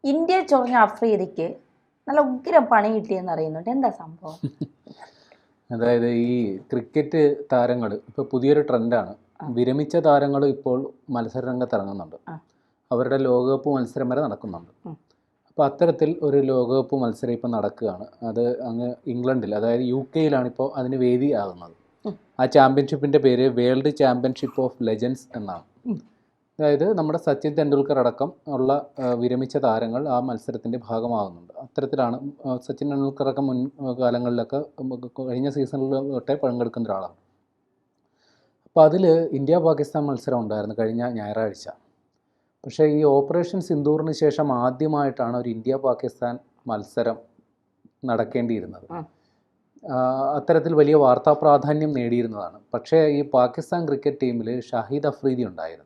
India ചൊറിഞ്ഞ അഫ്രീദിക്ക് നല്ല ഉഗ്രം പണി കിട്ടിയെന്ന് അറിയുന്നുണ്ട്. എന്താ സംഭവം? അതായത് ഈ ക്രിക്കറ്റ് താരങ്ങൾ ഇപ്പോൾ പുതിയൊരു ട്രെൻഡാണ്. വിരമിച്ച താരങ്ങൾ ഇപ്പോൾ മത്സരരംഗത്ത് ഇറങ്ങുന്നുണ്ട്. അവരുടെ ലോകകപ്പ് മത്സരം വരെ നടക്കുന്നുണ്ട്. അപ്പോൾ അത്തരത്തിൽ ഒരു ലോകകപ്പ് മത്സരം ഇപ്പോൾ നടക്കുകയാണ്. അത് അങ്ങ് ഇംഗ്ലണ്ടിൽ, അതായത് UK ഇപ്പോൾ അതിന് വേദിയാകുന്നത്. ആ ചാമ്പ്യൻഷിപ്പിൻ്റെ പേര് വേൾഡ് ചാമ്പ്യൻഷിപ്പ് ഓഫ് ലെജൻഡ്സ് എന്നാണ്. അതായത് നമ്മുടെ സച്ചിൻ തെണ്ടുൽക്കർ അടക്കം ഉള്ള വിരമിച്ച താരങ്ങൾ ആ മത്സരത്തിൻ്റെ ഭാഗമാകുന്നുണ്ട്. അത്തരത്തിലാണ് സച്ചിൻ തെണ്ടുൽക്കറൊക്കെ മുൻ കാലങ്ങളിലൊക്കെ കഴിഞ്ഞ സീസണിൽ തൊട്ടേ പങ്കെടുക്കുന്ന ഒരാളാണ്. അപ്പോൾ അതിൽ ഇന്ത്യ പാകിസ്ഥാൻ മത്സരം ഉണ്ടായിരുന്നു കഴിഞ്ഞ ഞായറാഴ്ച. പക്ഷേ ഈ ഓപ്പറേഷൻ സിന്ദൂറിന് ശേഷം ആദ്യമായിട്ടാണ് ഒരു ഇന്ത്യ പാകിസ്ഥാൻ മത്സരം നടക്കേണ്ടിയിരുന്നത്. അത്തരത്തിൽ വലിയ വാർത്താ പ്രാധാന്യം നേടിയിരുന്നതാണ്. പക്ഷേ ഈ പാകിസ്ഥാൻ ക്രിക്കറ്റ് ടീമിൽ ഷഹീദ് അഫ്രീദി ഉണ്ടായിരുന്നു.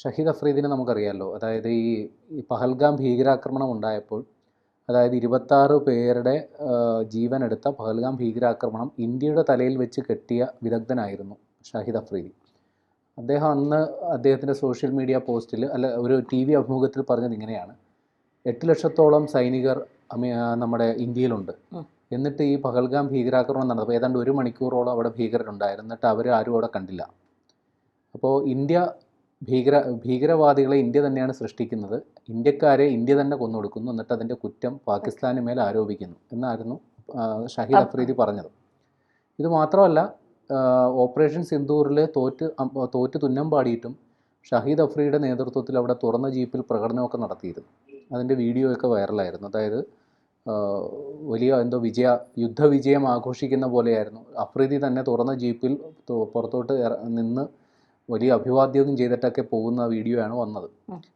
ഷഹീദ് അഫ്രീദിനെ നമുക്കറിയാമല്ലോ. അതായത് ഈ പഹൽഗാം ഭീകരാക്രമണം ഉണ്ടായപ്പോൾ, അതായത് 26 പേരുടെ ജീവനെടുത്ത പഹൽഗാം ഭീകരാക്രമണം ഇന്ത്യയുടെ തലയിൽ വെച്ച് കെട്ടിയ വിദഗ്ധനായിരുന്നു ഷഹീദ് അഫ്രീദി. അദ്ദേഹം അന്ന് അദ്ദേഹത്തിൻ്റെ സോഷ്യൽ മീഡിയ പോസ്റ്റിൽ ഒരു TV അഭിമുഖത്തിൽ പറഞ്ഞത് ഇങ്ങനെയാണ്: 8 ലക്ഷത്തോളം സൈനികർ നമ്മുടെ ഇന്ത്യയിലുണ്ട്. എന്നിട്ട് ഈ പഹൽഗാം ഭീകരാക്രമണം നടന്നപ്പോൾ ഏതാണ്ട് 1 മണിക്കൂറോളം അവിടെ ഭീകരരുണ്ടായിരുന്നു. എന്നിട്ട് അവർ ആരും അവിടെ കണ്ടില്ല. അപ്പോൾ ഭീകരവാദികളെ ഇന്ത്യ തന്നെയാണ് സൃഷ്ടിക്കുന്നത്, ഇന്ത്യക്കാരെ ഇന്ത്യ തന്നെ കൊന്നൊടുക്കുന്നു, എന്നിട്ട് അതിൻ്റെ കുറ്റം പാകിസ്ഥാന് മേൽ ആരോപിക്കുന്നു എന്നായിരുന്നു ഷഹീദ് അഫ്രീദി പറഞ്ഞത്. ഇത് മാത്രമല്ല, ഓപ്പറേഷൻ സിന്ദൂറിൽ തോറ്റ് തുന്നം പാടിയിട്ടും ഷഹീദ് അഫ്രീദിയുടെ നേതൃത്വത്തിൽ അവിടെ തുറന്ന ജീപ്പിൽ പ്രകടനമൊക്കെ നടത്തിയിരുന്നു. അതിൻ്റെ വീഡിയോ ഒക്കെ വൈറലായിരുന്നു. അതായത് വലിയ യുദ്ധവിജയം ആഘോഷിക്കുന്ന പോലെയായിരുന്നു. അഫ്രീദി തന്നെ തുറന്ന ജീപ്പിൽ പുറത്തോട്ട് നിന്ന് വലിയ അഭിവാദ്യവും ചെയ്തിട്ടൊക്കെ പോകുന്ന വീഡിയോ ആണ് വന്നത്.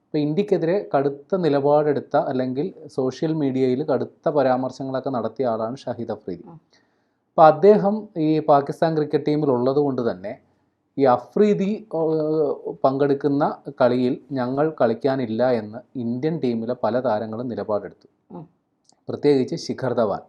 അപ്പോൾ ഇന്ത്യക്കെതിരെ കടുത്ത നിലപാടെടുത്ത, അല്ലെങ്കിൽ സോഷ്യൽ മീഡിയയിൽ കടുത്ത പരാമർശങ്ങളൊക്കെ നടത്തിയ ആളാണ് ഷഹീദ് അഫ്രീദി. അപ്പോൾ അദ്ദേഹം ഈ പാകിസ്ഥാൻ ക്രിക്കറ്റ് ടീമിൽ ഉള്ളത് കൊണ്ട് തന്നെ ഈ അഫ്രീദി പങ്കെടുക്കുന്ന കളിയിൽ ഞങ്ങൾ കളിക്കാനില്ല എന്ന് ഇന്ത്യൻ ടീമിലെ പല താരങ്ങളും നിലപാടെടുത്തു. പ്രത്യേകിച്ച് ശിഖർ ധവാൻ,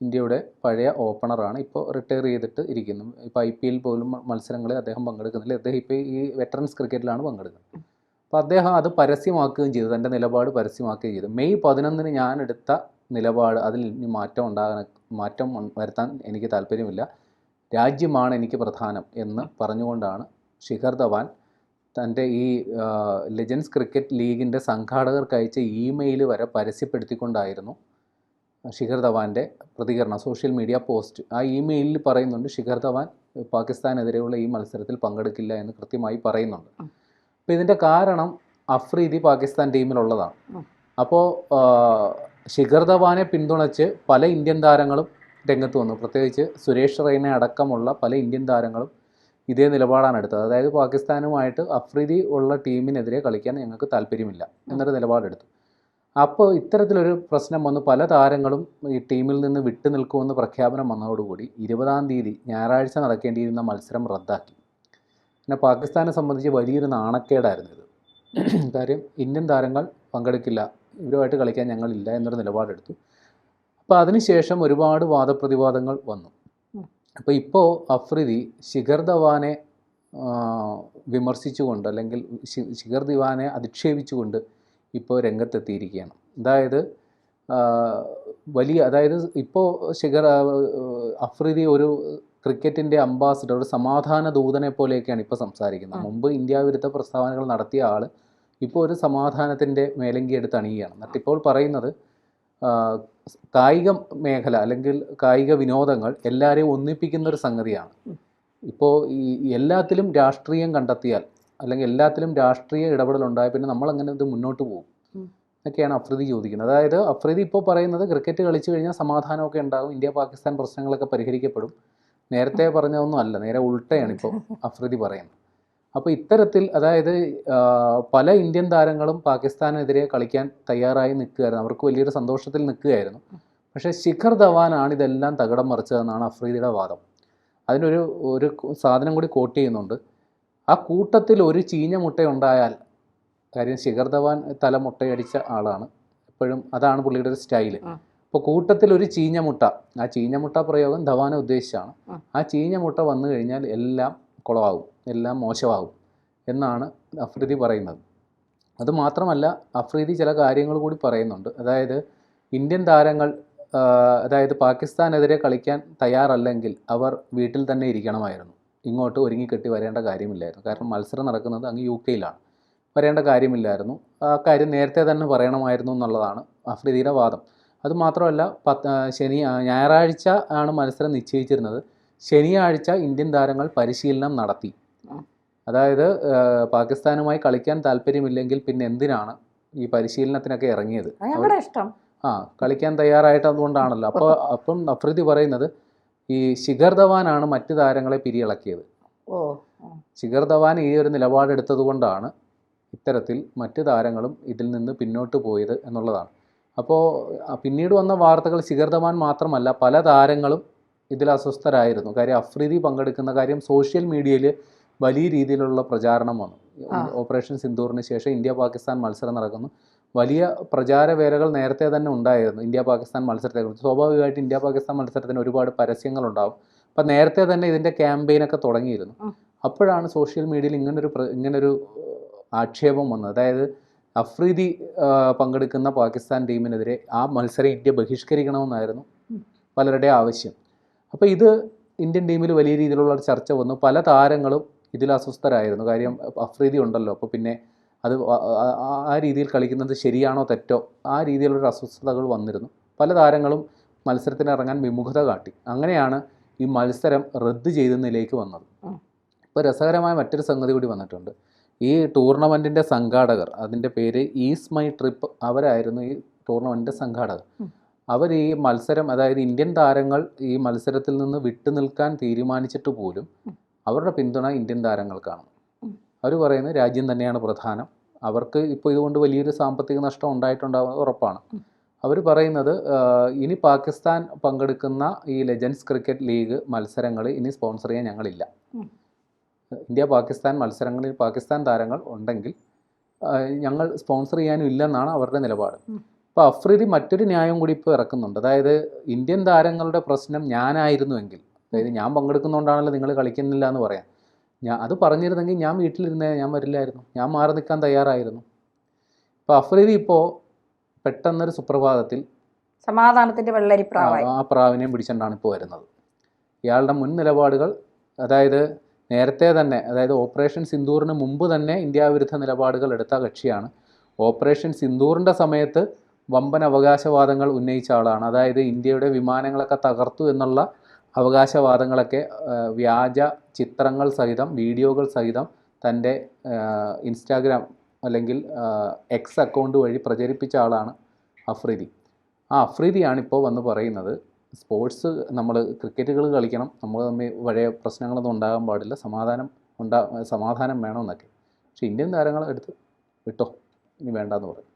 ഇന്ത്യയുടെ പഴയ ഓപ്പണറാണ്, ഇപ്പോൾ റിട്ടയർ ചെയ്തിട്ട് ഇരിക്കുന്നു. ഇപ്പോൾ IPL പോലും മത്സരങ്ങളിൽ അദ്ദേഹം പങ്കെടുക്കുന്നില്ല. അദ്ദേഹം ഇപ്പോൾ ഈ വെറ്ററൻസ് ക്രിക്കറ്റിലാണ് പങ്കെടുക്കുന്നത്. അപ്പോൾ അദ്ദേഹം അത് പരസ്യമാക്കുകയും ചെയ്തു, തൻ്റെ നിലപാട് പരസ്യമാക്കുകയും ചെയ്തു. മെയ് 11 ഞാൻ എടുത്ത നിലപാട്, അതിൽ ഇനി മാറ്റം വരുത്താൻ എനിക്ക് താല്പര്യമില്ല, രാജ്യമാണ് എനിക്ക് പ്രധാനം എന്ന് പറഞ്ഞുകൊണ്ടാണ് ശിഖർ ധവാൻ തൻ്റെ ഈ ലെജൻഡ്സ് ക്രിക്കറ്റ് ലീഗിൻ്റെ സംഘാടകർക്ക് അയച്ച ഇമെയിൽ വരെ പരസ്യപ്പെടുത്തിക്കൊണ്ടായിരുന്നു ശിഖർ ധവാൻ്റെ പ്രതികരണം, സോഷ്യൽ മീഡിയ പോസ്റ്റ്. ആ ഇമെയിലിൽ പറയുന്നുണ്ട് ശിഖർ ധവാൻ പാകിസ്ഥാനെതിരെയുള്ള ഈ മത്സരത്തിൽ പങ്കെടുക്കില്ല എന്ന് കൃത്യമായി പറയുന്നുണ്ട്. അപ്പോൾ ഇതിൻ്റെ കാരണം അഫ്രീദി പാകിസ്ഥാൻ ടീമിലുള്ളതാണ്. അപ്പോൾ ശിഖർ ധവാനെ പിന്തുണച്ച് പല ഇന്ത്യൻ താരങ്ങളും രംഗത്ത് വന്നു. പ്രത്യേകിച്ച് സുരേഷ് റെയ്ന അടക്കമുള്ള പല ഇന്ത്യൻ താരങ്ങളും ഇതേ നിലപാടാണ് എടുത്തത്. അതായത് പാകിസ്ഥാനുമായിട്ട് അഫ്രീദി ഉള്ള ടീമിനെതിരെ കളിക്കാൻ ഞങ്ങൾക്ക് താല്പര്യമില്ല എന്നൊരു നിലപാടെടുത്തു. അപ്പോൾ ഇത്തരത്തിലൊരു പ്രശ്നം വന്നു. പല താരങ്ങളും ഈ ടീമിൽ നിന്ന് വിട്ടു നിൽക്കുമെന്ന് പ്രഖ്യാപനം വന്നതോടുകൂടി 20-ാം തീയതി ഞായറാഴ്ച നടക്കേണ്ടിയിരുന്ന മത്സരം റദ്ദാക്കി. പിന്നെ പാകിസ്ഥാനെ സംബന്ധിച്ച് വലിയൊരു നാണക്കേടായിരുന്നു ഇത്. കാര്യം ഇന്ത്യൻ താരങ്ങൾ പങ്കെടുക്കില്ല, ഇവരുമായിട്ട് കളിക്കാൻ ഞങ്ങളില്ല എന്നൊരു നിലപാടെടുത്തു. അപ്പോൾ അതിനുശേഷം ഒരുപാട് വാദപ്രതിവാദങ്ങൾ വന്നു. അപ്പോൾ ഇപ്പോൾ അഫ്രീദി ശിഖർ ധവാനെ വിമർശിച്ചുകൊണ്ട്, അല്ലെങ്കിൽ ശിഖർ ധവാനെ അധിക്ഷേപിച്ചുകൊണ്ട് ഇപ്പോൾ രംഗത്തെത്തിയിരിക്കുകയാണ്. അതായത് ഇപ്പോൾ അഫ്രീദി ഒരു ക്രിക്കറ്റിൻ്റെ അംബാസിഡർ, ഒരു സമാധാന ദൂതനെ പോലെയൊക്കെയാണ് ഇപ്പോൾ സംസാരിക്കുന്നത്. മുമ്പ് ഇന്ത്യ വിരുദ്ധ പ്രസ്താവനകൾ നടത്തിയ ആൾ ഇപ്പോൾ ഒരു സമാധാനത്തിൻ്റെ മേലങ്കി എടുത്ത് അണിയുകയാണ്. എന്നിട്ടിപ്പോൾ പറയുന്നത് കായിക മേഖല അല്ലെങ്കിൽ കായിക വിനോദങ്ങൾ എല്ലാവരെയും ഒന്നിപ്പിക്കുന്നൊരു സംഗതിയാണ്. ഇപ്പോൾ ഈ എല്ലാത്തിലും രാഷ്ട്രീയം കണ്ടെത്തിയാൽ, അല്ലെങ്കിൽ എല്ലാത്തിലും രാഷ്ട്രീയ ഇടപെടലുണ്ടായ പിന്നെ നമ്മളങ്ങനെ ഇത് മുന്നോട്ട് പോകും എന്നൊക്കെയാണ് അഫ്രീദി ചോദിക്കുന്നത്. അതായത് അഫ്രീദി ഇപ്പോൾ പറയുന്നത് ക്രിക്കറ്റ് കളിച്ചു കഴിഞ്ഞാൽ സമാധാനമൊക്കെ ഉണ്ടാകും, ഇന്ത്യ പാകിസ്ഥാൻ പ്രശ്നങ്ങളൊക്കെ പരിഹരിക്കപ്പെടും. നേരത്തെ പറഞ്ഞതൊന്നും അല്ല, നേരെ ഉൾട്ടയാണ് ഇപ്പോൾ അഫ്രീദി പറയുന്നത്. അപ്പോൾ ഇത്തരത്തിൽ, അതായത് പല ഇന്ത്യൻ താരങ്ങളും പാകിസ്ഥാനെതിരെ കളിക്കാൻ തയ്യാറായി നിൽക്കുകയായിരുന്നു, അവർക്ക് വലിയൊരു സന്തോഷത്തിൽ നിൽക്കുകയായിരുന്നു. പക്ഷേ ശിഖർ ധവാനാണ് ഇതെല്ലാം തകിടം മറിച്ചതെന്നാണ് അഫ്രീദിയുടെ വാദം. ഒരു സാധനം കൂടി കോട്ട് ചെയ്യുന്നുണ്ട്: ആ കൂട്ടത്തിൽ ഒരു ചീഞ്ഞ മുട്ടയുണ്ടായാൽ, കാര്യം ശിഖർ ധവാൻ തല മുട്ടയടിച്ച ആളാണ്, എപ്പോഴും അതാണ് പുള്ളിയുടെ ഒരു സ്റ്റൈല്. അപ്പോൾ കൂട്ടത്തിൽ ഒരു ചീഞ്ഞ മുട്ട, ആ ചീഞ്ഞ മുട്ട പ്രയോഗം ധവാനെ ഉദ്ദേശിച്ചാണ്. ആ ചീഞ്ഞ മുട്ട വന്നു കഴിഞ്ഞാൽ എല്ലാം കുളമാകും, എല്ലാം മോശമാകും എന്നാണ് അഫ്രീദി പറയുന്നത്. അതുമാത്രമല്ല അഫ്രീദി ചില കാര്യങ്ങൾ കൂടി പറയുന്നുണ്ട്. അതായത് ഇന്ത്യൻ താരങ്ങൾ അതായത് പാകിസ്ഥാനെതിരെ കളിക്കാൻ തയ്യാറല്ലെങ്കിൽ അവർ വീട്ടിൽ തന്നെ ഇരിക്കണമായിരുന്നു, ഇങ്ങോട്ട് ഒരുങ്ങിക്കെട്ടി വരേണ്ട കാര്യമില്ലായിരുന്നു. കാരണം മത്സരം നടക്കുന്നത് അങ്ങ് UK-യിലാണ്, വരേണ്ട കാര്യമില്ലായിരുന്നു. ആ കാര്യം നേരത്തെ തന്നെ പറയണമായിരുന്നു എന്നുള്ളതാണ് അഫ്രീദിയുടെ വാദം. അതുമാത്രമല്ല ഞായറാഴ്ച ആണ് മത്സരം നിശ്ചയിച്ചിരുന്നത്. ശനിയാഴ്ച ഇന്ത്യൻ താരങ്ങൾ പരിശീലനം നടത്തി. അതായത് പാകിസ്ഥാനുമായി കളിക്കാൻ താല്പര്യമില്ലെങ്കിൽ പിന്നെ എന്തിനാണ് ഈ പരിശീലനത്തിനൊക്കെ ഇറങ്ങിയത്? ഞങ്ങളുടെ ഇഷ്ടം. കളിക്കാൻ തയ്യാറായിട്ട് അതുകൊണ്ടാണല്ലോ. അപ്പം അഫ്രീദി പറയുന്നത് ഈ ശിഖർ ധവാനാണ് മറ്റു താരങ്ങളെ പിരിയിളക്കിയത്. ശിഖർ ധവാൻ ഈ ഒരു നിലപാടെടുത്തത് കൊണ്ടാണ് ഇത്തരത്തിൽ മറ്റു താരങ്ങളും ഇതിൽ നിന്ന് പിന്നോട്ട് പോയത് എന്നുള്ളതാണ്. അപ്പോൾ പിന്നീട് വന്ന വാർത്തകൾ ശിഖർ ധവാൻ മാത്രമല്ല, പല താരങ്ങളും ഇതിൽ അസ്വസ്ഥരായിരുന്നു. കാര്യം അഫ്രീദി പങ്കെടുക്കുന്ന കാര്യം സോഷ്യൽ മീഡിയയിൽ വലിയ രീതിയിലുള്ള പ്രചാരണം വന്നു. ഓപ്പറേഷൻ സിന്ദൂറിന് ശേഷം ഇന്ത്യ പാകിസ്ഥാൻ മത്സരം നടക്കുന്നു. വലിയ പ്രചാരവേലകൾ നേരത്തെ തന്നെ ഉണ്ടായിരുന്നു ഇന്ത്യ പാകിസ്ഥാൻ മത്സരത്തെക്കുറിച്ച്. സ്വാഭാവികമായിട്ട് ഇന്ത്യ പാകിസ്ഥാൻ മത്സരത്തിന് ഒരുപാട് പരസ്യങ്ങളുണ്ടാവും. അപ്പം നേരത്തെ തന്നെ ഇതിൻ്റെ ക്യാമ്പയിനൊക്കെ തുടങ്ങിയിരുന്നു. അപ്പോഴാണ് സോഷ്യൽ മീഡിയയിൽ ഇങ്ങനൊരു ആക്ഷേപം വന്നത്. അതായത് അഫ്രീദി പങ്കെടുക്കുന്ന പാകിസ്ഥാൻ ടീമിനെതിരെ ആ മത്സരം ഇന്ത്യ ബഹിഷ്കരിക്കണമെന്നായിരുന്നു പലരുടെ ആവശ്യം. അപ്പോൾ ഇത് ഇന്ത്യൻ ടീമിൽ വലിയ രീതിയിലുള്ള ചർച്ച വന്നു. പല താരങ്ങളും ഇതിൽ അസ്വസ്ഥരായിരുന്നു. കാര്യം അഫ്രീദി ഉണ്ടല്ലോ, അപ്പോൾ പിന്നെ അത് ആ രീതിയിൽ കളിക്കുന്നത് ശരിയാണോ തെറ്റോ, ആ രീതിയിലുള്ള അസ്വസ്ഥതകൾ വന്നിരുന്നു. പല താരങ്ങളും മത്സരത്തിന് ഇറങ്ങാൻ വിമുഖത കാട്ടി. അങ്ങനെയാണ് ഈ മത്സരം റദ്ദ് ചെയ്തതിലേക്ക് വന്നത്. ഇപ്പോൾ രസകരമായ മറ്റൊരു സംഗതി കൂടി വന്നിട്ടുണ്ട്. ഈ ടൂർണമെൻറ്റിൻ്റെ സംഘാടകർ, അതിൻ്റെ പേര് ഈസ് മൈ ട്രിപ്പ്, അവരായിരുന്നു ഈ ടൂർണമെൻറ്റിൻ്റെ സംഘാടകർ. അവർ ഈ മത്സരം, അതായത് ഇന്ത്യൻ താരങ്ങൾ ഈ മത്സരത്തിൽ നിന്ന് വിട്ടുനിൽക്കാൻ തീരുമാനിച്ചിട്ട് പോലും അവരുടെ പിന്തുണ ഇന്ത്യൻ താരങ്ങൾക്കാണ്. അവർ പറയുന്നത് രാജ്യം തന്നെയാണ് പ്രധാനം. അവർക്ക് ഇപ്പോൾ ഇതുകൊണ്ട് വലിയൊരു സാമ്പത്തിക നഷ്ടം ഉണ്ടായിട്ടുണ്ടാകുന്നത് ഉറപ്പാണ്. അവർ പറയുന്നത് ഇനി പാകിസ്ഥാൻ പങ്കെടുക്കുന്ന ഈ ലെജൻഡ്സ് ക്രിക്കറ്റ് ലീഗ് മത്സരങ്ങൾ ഇനി സ്പോൺസർ ചെയ്യാൻ ഞങ്ങളില്ല. ഇന്ത്യ പാകിസ്ഥാൻ മത്സരങ്ങളിൽ പാകിസ്ഥാൻ താരങ്ങൾ ഉണ്ടെങ്കിൽ ഞങ്ങൾ സ്പോൺസർ ചെയ്യാനും ഇല്ലെന്നാണ് അവരുടെ നിലപാട്. അപ്പോൾ അഫ്രീദി മറ്റൊരു ന്യായം കൂടി ഇപ്പോൾ ഇറക്കുന്നുണ്ട്. അതായത് ഇന്ത്യൻ താരങ്ങളുടെ പ്രശ്നം ഞാനായിരുന്നുവെങ്കിൽ, അതായത് ഞാൻ പങ്കെടുക്കുന്നതുകൊണ്ടാണല്ലോ നിങ്ങൾ കളിക്കുന്നില്ല എന്ന് പറയാം, അത് പറഞ്ഞിരുന്നെങ്കിൽ ഞാൻ വീട്ടിലിരുന്നേ, ഞാൻ വരില്ലായിരുന്നു, ഞാൻ മാറി നിൽക്കാൻ തയ്യാറായിരുന്നു. ഇപ്പോൾ അഫ്രീദി ഇപ്പോൾ പെട്ടെന്നൊരു സുപ്രഭാതത്തിൽ സമാധാനത്തിൻ്റെ വെള്ളരിപ്രാവായി ആ പ്രാവിനെയും പിടിച്ചുകൊണ്ടാണ് ഇപ്പോൾ വരുന്നത്. ഇയാളുടെ മുൻ നിലപാടുകൾ, അതായത് നേരത്തെ തന്നെ, അതായത് ഓപ്പറേഷൻ സിന്ദൂറിന് മുമ്പ് തന്നെ ഇന്ത്യ വിരുദ്ധ നിലപാടുകൾ എടുത്ത കക്ഷിയാണ്. ഓപ്പറേഷൻ സിന്ദൂറിൻ്റെ സമയത്ത് വമ്പൻ അവകാശവാദങ്ങൾ ഉന്നയിച്ച ആളാണ്. അതായത് ഇന്ത്യയുടെ വിമാനങ്ങളൊക്കെ തകർത്തു എന്നുള്ള അവകാശവാദങ്ങളൊക്കെ വ്യാജ ചിത്രങ്ങൾ സഹിതം, വീഡിയോകൾ സഹിതം തൻ്റെ ഇൻസ്റ്റാഗ്രാം അല്ലെങ്കിൽ എക്സ് അക്കൗണ്ട് വഴി പ്രചരിപ്പിച്ച ആളാണ് അഫ്രീദി. ആ അഫ്രീദിയാണിപ്പോൾ വന്ന് പറയുന്നത് സ്പോർട്സ്, നമ്മൾ ക്രിക്കറ്റുകൾ കളിക്കണം, നമ്മൾ തമ്മിൽ പഴയ പ്രശ്നങ്ങളൊന്നും ഉണ്ടാകാൻ പാടില്ല, സമാധാനം വേണമെന്നൊക്കെ. പക്ഷേ ഇന്ത്യൻ താരങ്ങൾ എടുത്ത് വിട്ടോ, ഇനി വേണ്ടെന്ന് പറയും.